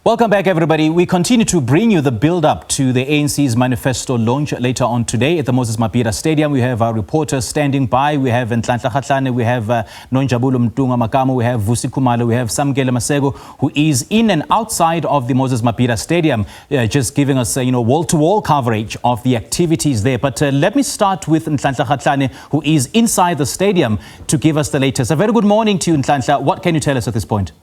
Welcome back, everybody. We continue to bring you the build-up to the ANC's manifesto launch later on today at the Moses Mabhida Stadium. We have our reporters standing by. We have Nhlanhla Kgathlane, we have Nonjabulo, Mntungwa-Makamu, we have Vusi, Khumalo, we have Samkele Masego, who is in and outside of the Moses Mabhida Stadium, just giving us, wall-to-wall coverage of the activities there. But let me start with Nhlanhla Kgathlane, who is inside the stadium, to give us the latest. A very good morning to you, Nhlanhla. What can you tell us at this point?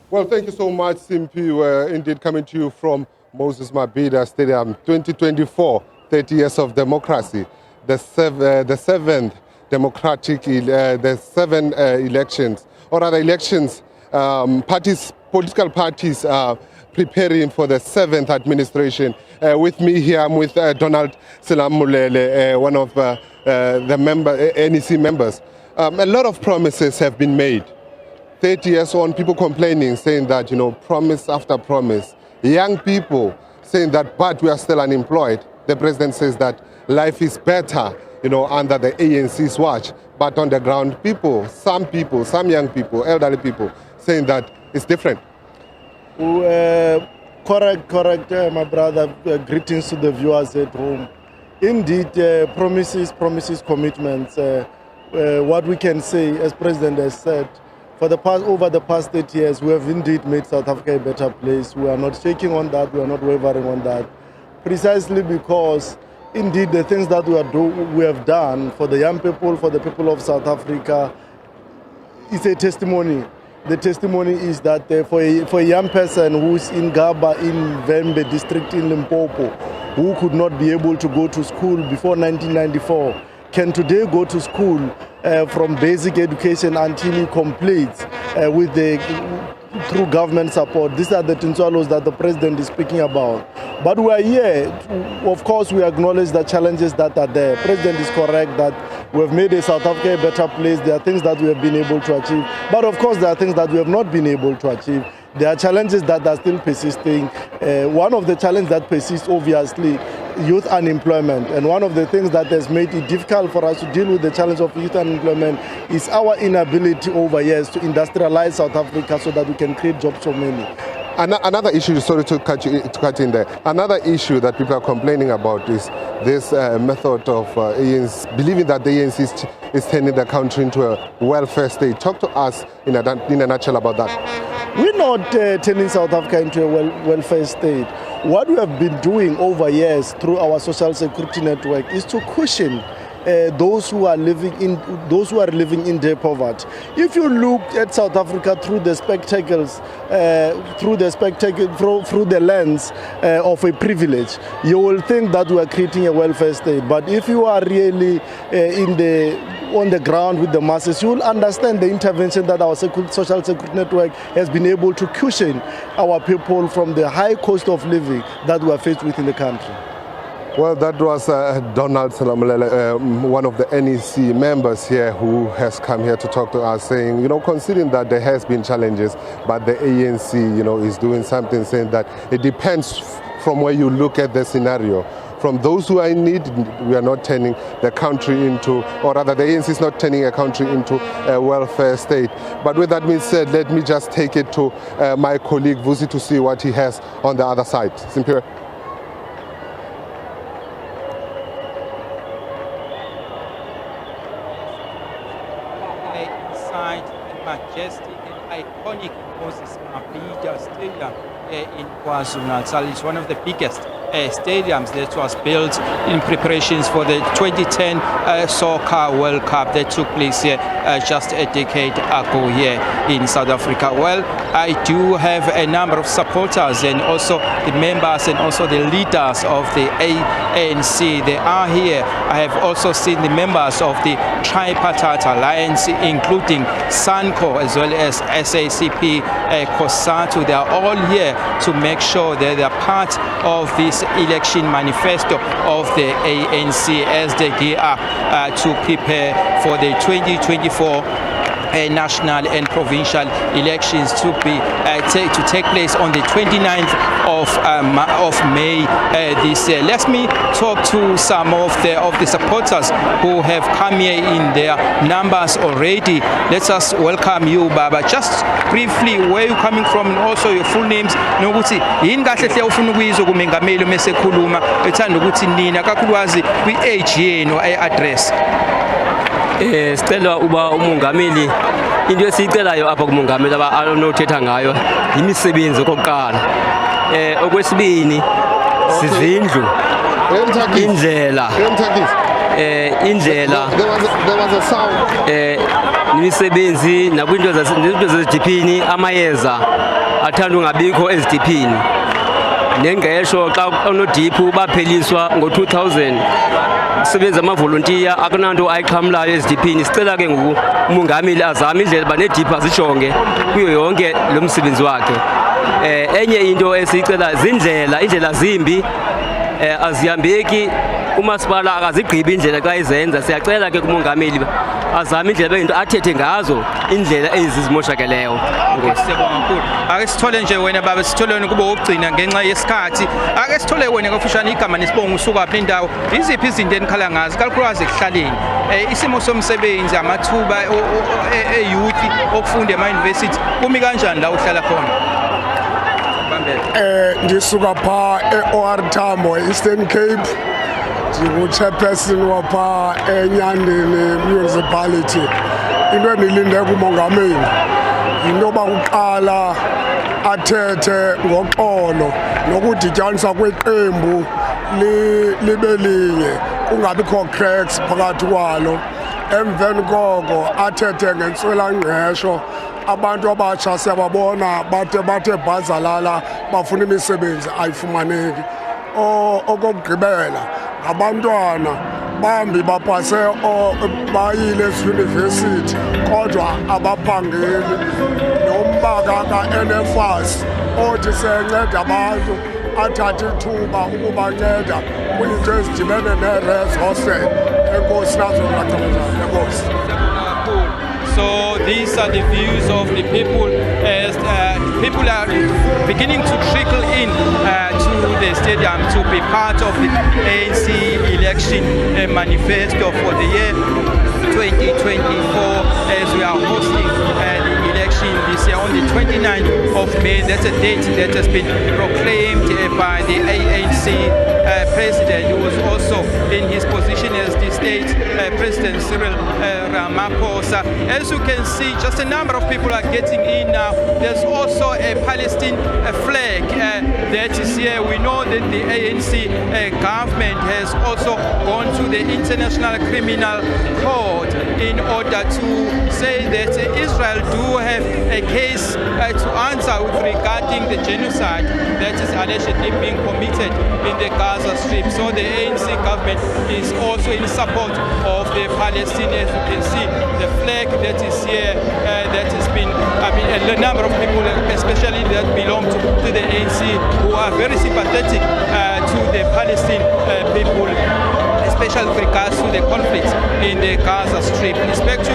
Well, thank you so much, Simpi. We're indeed coming to you from Moses Mabhida Stadium, 2024, 30 years of democracy, the seventh democratic, the seven elections, or rather elections, political parties are preparing for the seventh administration. With me here, I'm with Donald Selamolela, one of the NEC members. A lot of promises have been made. 30 years on, people complaining, saying that, promise after promise. Young people saying that, but we are still unemployed. The president says that life is better, under the ANC's watch. But on the ground, some young people, elderly people, saying that it's different. Correct, my brother. Greetings to the viewers at home. Indeed, promises, commitments. What we can say, as President has said, over the past 30 years, we have indeed made South Africa a better place. We are not shaking on that. We are not wavering on that. Precisely because, indeed, the things that we have done for the young people, for the people of South Africa, is a testimony. The testimony is that for a young person who is in Gaba, in Vembe district in Limpopo, who could not be able to go to school before 1994, can today go to school from basic education until he completes through government support. These are the tintswalos that the president is speaking about. But we are here, of course, we acknowledge the challenges that are there. President is correct that we have made South Africa a better place. There are things that we have been able to achieve. But of course, there are things that we have not been able to achieve. There are challenges that are still persisting. One of the challenges that persists, obviously, youth unemployment. And one of the things that has made it difficult for us to deal with the challenge of youth unemployment is our inability over years to industrialize South Africa so that we can create jobs for many. Another issue, sorry to cut in there, another issue that people are complaining about is this method of ANC, believing that the ANC is turning the country into a welfare state. Talk to us in a nutshell about that. We're not turning South Africa into a welfare state. What we have been doing over years through our social security network is to cushion those who are living in their poverty. If you look at South Africa through the spectacles, through the lens of a privilege, you will think that we are creating a welfare state. But if you are really on the ground with the masses, you will understand the intervention that our social security network has been able to cushion our people from the high cost of living that we are faced with in the country. Well, that was Donald Selamolela, one of the NEC members here, who has come here to talk to us, saying, considering that there has been challenges, but the ANC, is doing something, saying that it depends from where you look at the scenario. From those who are in need, we are not turning the country into, or rather the ANC is not turning a country into a welfare state. But with that being said, let me just take it to my colleague Vusi to see what he has on the other side. Simpira. Inside the majestic and iconic Moses Mabhida Stadium in KwaZulu-Natal. It's one of the biggest stadiums that was built in preparations for the 2010 Soccer World Cup that took place here just a decade ago here in South Africa. Well, I do have a number of supporters and also the members and also the leaders of the ANC. They are here. I have also seen the members of the Tripartite Alliance, including SANCO as well as SACP, COSATU. They are all here to make sure that they are part of this election manifesto of the ANC as they gear up to prepare for the 2024 national and provincial elections to take place on the 29th of May this year. Let me talk to some of the supporters who have come here in their numbers already. Let us welcome you, Baba. Just briefly, where you coming from and also your full names. Nokuthi yini kahle hle ufuna ukuyizwa kumengameli mesekhuluma ethanda ukuthi nina kakhulukazi kwi-age yenu address. Sicela uba umongameli into esiyicelayo apha kumongameli abanothetha ngayo imisebenzi okokuqala. Okwesibini sizindlu indlela indlela imisebenzi nakwinto zasezidiphini amayeza athanda ungabikho ezidiphini nengqesho xa onodiphu bapheliswa ngo-2000 kusebenza amavolontiya akunanto ayiqhamlayo ezidiphini. Sicela ke ngoku umongameli azame indlela banediphu azijonge kuyo yonke lo msebenzi wakhe. Enye into esiyicela zindlela, indlela zimbi azihambeki, umasipala akazigqibi indlela xa izenza. Siyacela ke kumongameli azame indlela into athethe ngazo indlela ezizimoshakeleyo. Siyabonga kakhulu. Ake sithole nje wena baba, sithole wena kuba ukugcina ngenxa yesikhathi. Ake sithole wena kafushane igama nesibongo usuka phi indawo. Iziphi izinto enikhala ngazo kakhulukazi ekuhlaleni? Isimo somsebenzi, amathuba e-youth okufunda ema-university kumi kanjani la uhlala khona? Ndisuka pha e-OR Tambo, Eastern Cape. Ndingu-chairperson wapha eNyandeni Municipality. Into endilinde kumongameli yinto yoba kuqala athethe ngoxolo nokudityaniswa kweqembu libe linye, kungabikho cracks phakathi kwalo. Emveni koko athethe ngentswelangqesho. Abantu abatsha siyababona bathe bhazalala bafuna imisebenzi ayifumaneki. Okokugqibela abantwana bambi bapase bayile eziyunivesithi kodwa abaphangeli. Nombaka ka-NFAS othi siyanceda abantu athathe ithuba ukubanceda kwiinto ezidibene ne-res hostel. Enkosi nazo ngacabazana. Enkosi. So these are the views of the people as people are beginning to trickle in to the stadium to be part of the ANC Election Manifesto for the year 2024 as we are hosting the election this year on the 29th of May. That's a date that has been proclaimed by the ANC president, who was also in his position as the state president, Cyril Ramaphosa. As you can see, just a number of people are getting in now. There's also a Palestine flag that is here. We know that the ANC government has also gone to the International Criminal Court in order to say that Israel do have a case to answer with regarding the genocide that is allegedly being committed in the Gaza Strip. So the ANC government is also in support of the Palestinians. You can see the flag that is here, that has been, a number of people, especially that belong to the ANC, who are very sympathetic to the Palestinian people, especially with regards to the conflict in the Gaza Strip. Respect to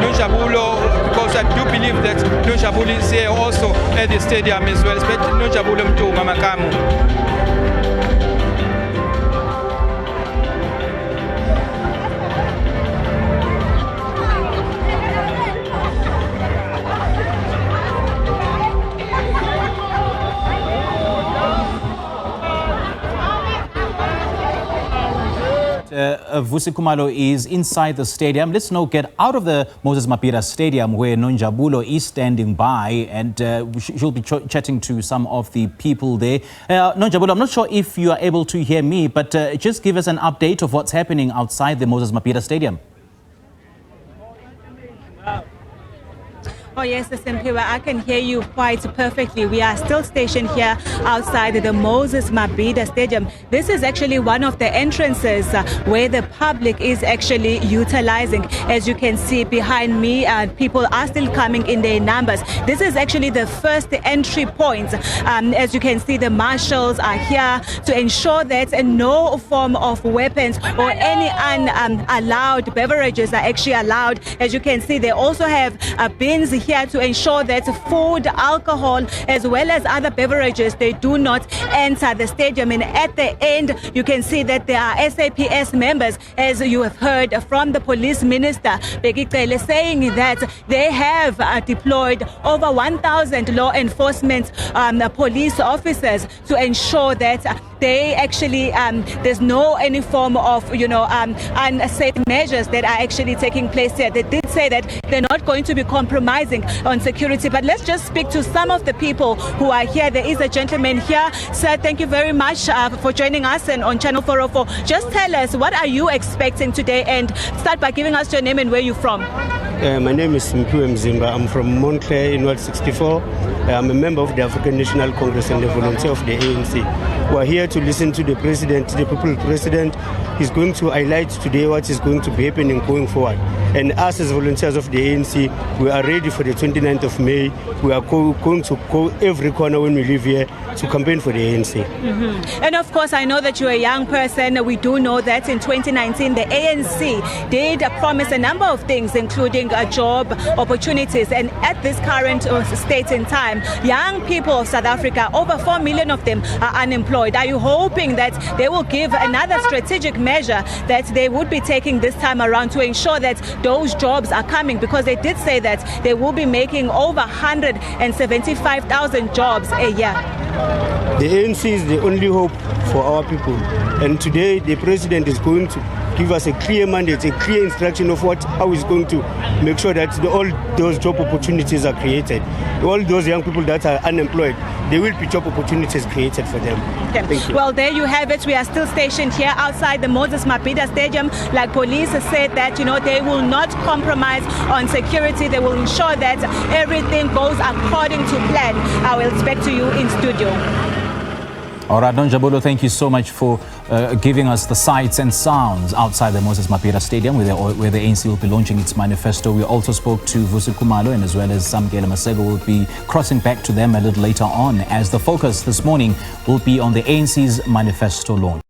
Nonjabulo, because I do believe that Nonjabulo is here also at the stadium as well. Respect to Nonjabulo Mntungwa-Makamu. Vusi Khumalo is inside the stadium. Let's now get out of the Moses Mabhida Stadium where Nonjabulo is standing by, and she'll be chatting to some of the people there. Nonjabulo, I'm not sure if you are able to hear me, but just give us an update of what's happening outside the Moses Mabhida Stadium. Oh yes, Simpiwe, I can hear you quite perfectly. We are still stationed here outside the Moses Mabhida Stadium. This is actually one of the entrances where the public is actually utilizing. As you can see behind me, people are still coming in their numbers. This is actually the first entry point. As you can see, the marshals are here to ensure that no form of weapons or any unallowed beverages are actually allowed. As you can see, they also have bins here to ensure that food, alcohol, as well as other beverages, they do not enter the stadium. And at the end, you can see that there are SAPS members, as you have heard from the police minister, Kgathlane, saying that they have deployed over 1,000 law enforcement police officers to ensure that they actually there's no any form of unsafe measures that are actually taking place here. They did say that they're not going to be compromising on security. But let's just speak to some of the people who are here. There is a gentleman here. Sir, thank you very much for joining us and on Channel 404. Just tell us, what are you expecting today? And start by giving us your name and where you're from. My name is Mntungwa-Makamu. I'm from Montclair in Ward 64. I'm a member of the African National Congress and a volunteer of the ANC. We're here to listen to the president, the people president. He's going to highlight today what is going to be happening going forward. And us as volunteers of the ANC, we are ready for the 29th of May. We are going to go every corner when we live here to campaign for the ANC. Mm-hmm. And of course, I know that you're a young person. We do know that in 2019, the ANC did promise a number of things, including job opportunities. And at this current state in time, young people of South Africa, over 4 million of them are unemployed. Are you hoping that they will give another strategic measure that they would be taking this time around to ensure that those jobs are coming? Because they did say that they will be making over 175,000 jobs a year. The ANC is the only hope for our people. And today the president is going to give us a clear mandate, a clear instruction of how he's going to make sure that all those job opportunities are created. All those young people that are unemployed, there will be job opportunities created for them. Okay. Thank you. Well, there you have it. We are still stationed here outside the Moses Mabhida Stadium. Like police said that, they will not compromise on security. They will ensure that everything goes according to plan. I will expect to you in studio. All right, Nonjabulo, thank you so much for giving us the sights and sounds outside the Moses Mabhida Stadium where the ANC will be launching its manifesto. We also spoke to Vusi Khumalo, and as well as Samkela Masego will be crossing back to them a little later on, as the focus this morning will be on the ANC's manifesto launch.